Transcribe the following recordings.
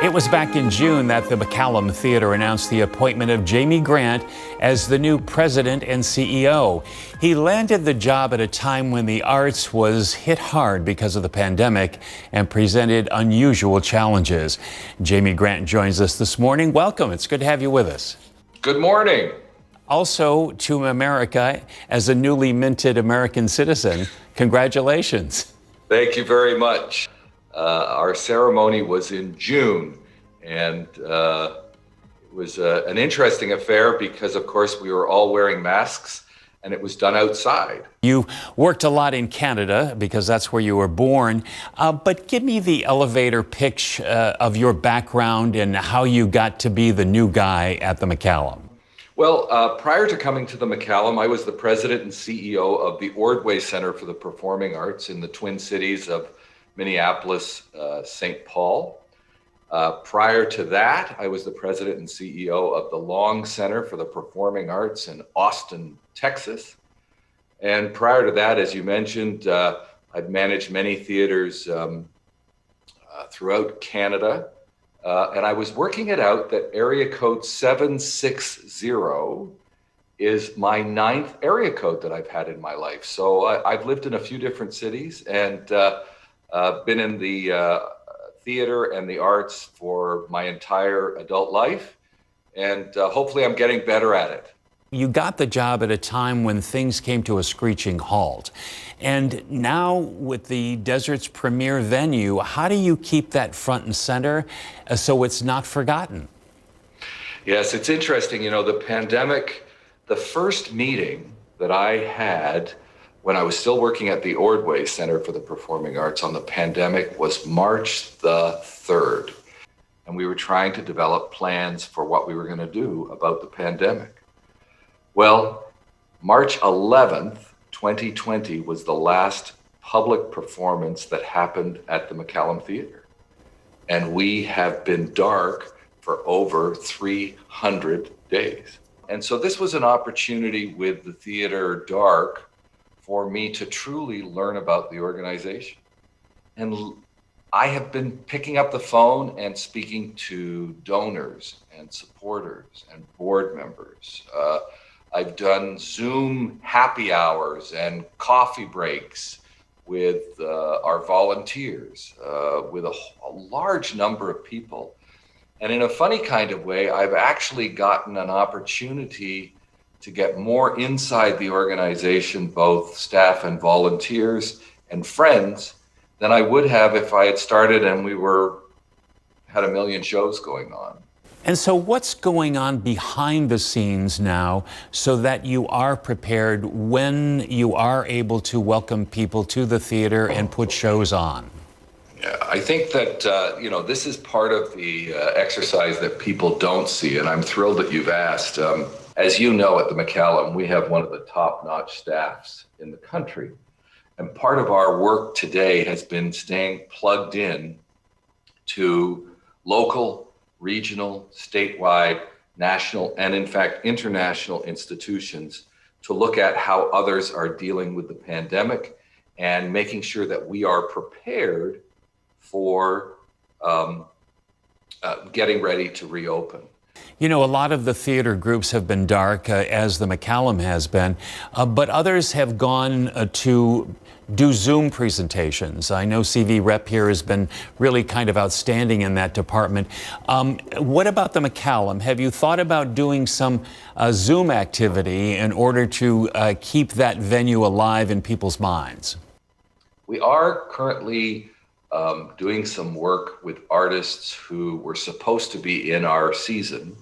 It was back in June that the McCallum Theater announced the appointment of Jamie Grant as the new president and CEO. He landed the job at a time when the arts was hit hard because of the pandemic and presented unusual challenges. Jamie Grant joins us this morning. Welcome. It's good to have you with us. Good morning. Also to America as a newly minted American citizen. Congratulations. Thank you very much. Our ceremony was in June, and it was an interesting affair because, of course, we were all wearing masks, and it was done outside. You worked a lot in Canada because that's where you were born, but give me the elevator pitch of your background and how you got to be the new guy at the McCallum. Well, prior to coming to the McCallum, I was the president and CEO of the Ordway Center for the Performing Arts in the Twin Cities of Minneapolis, St. Paul. Prior to that, I was the president and CEO of the Long Center for the Performing Arts in Austin, Texas. And prior to that, as you mentioned, I've managed many theaters throughout Canada. And I was working it out that area code 760 is my 9th area code that I've had in my life. So I've lived in a few different cities and been in the theater and the arts for my entire adult life, and hopefully I'm getting better at it. You got the job at a time when things came to a screeching halt. And now with the Desert's premier venue, how do you keep that front and center so it's not forgotten? Yes, it's interesting. You know, the pandemic, the first meeting that I had when I was still working at the Ordway Center for the Performing Arts on the pandemic was March the 3rd. And we were trying to develop plans for what we were going to do about the pandemic. Well, March 11th, 2020 was the last public performance that happened at the McCallum Theater. And we have been dark for over 300 days. And so this was an opportunity with the theater dark for me to truly learn about the organization. And I have been picking up the phone and speaking to donors and supporters and board members. I've done Zoom happy hours and coffee breaks with our volunteers, with a large number of people. And in a funny kind of way, I've actually gotten an opportunity to get more inside the organization, both staff and volunteers and friends, than I would have if I had started and we had a million shows going on. And so what's going on behind the scenes now so that you are prepared when you are able to welcome people to the theater and put shows on? Yeah, I think that, this is part of the exercise that people don't see, and I'm thrilled that you've asked. As you know, at the McCallum, we have one of the top-notch staffs in the country. And part of our work today has been staying plugged in to local, regional, statewide, national, and in fact, international institutions to look at how others are dealing with the pandemic and making sure that we are prepared for getting ready to reopen. You know, a lot of the theater groups have been dark, as the McCallum has been, but others have gone to do Zoom presentations. I know CV Rep here has been really kind of outstanding in that department. What about the McCallum? Have you thought about doing some Zoom activity in order to keep that venue alive in people's minds? We are currently doing some work with artists who were supposed to be in our season.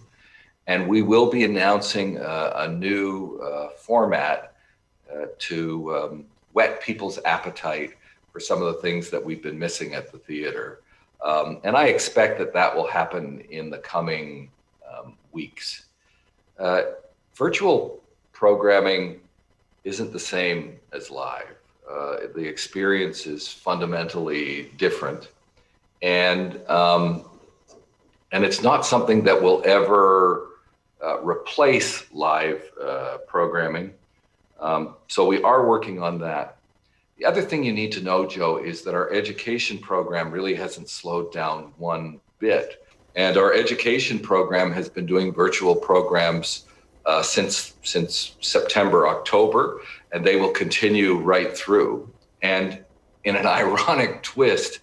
And we will be announcing a new format to whet people's appetite for some of the things that we've been missing at the theater. And I expect that will happen in the coming weeks. Virtual programming isn't the same as live. The experience is fundamentally different. And it's not something that will ever replace live programming. So we are working on that. The other thing you need to know, Joe, is that our education program really hasn't slowed down one bit. And our education program has been doing virtual programs since September, October, and they will continue right through. And in an ironic twist,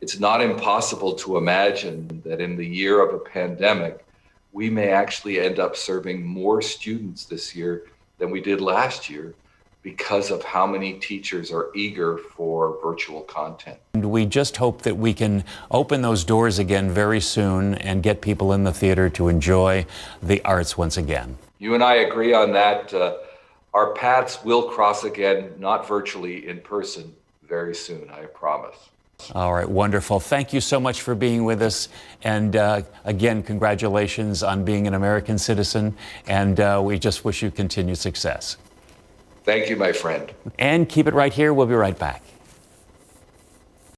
it's not impossible to imagine that in the year of a pandemic, we may actually end up serving more students this year than we did last year because of how many teachers are eager for virtual content. And we just hope that we can open those doors again very soon and get people in the theater to enjoy the arts once again. You and I agree on that. Our paths will cross again, not virtually, in person, very soon, I promise. All right, wonderful. Thank you so much for being with us. And again, congratulations on being an American citizen. And we just wish you continued success. Thank you, my friend. And keep it right here. We'll be right back.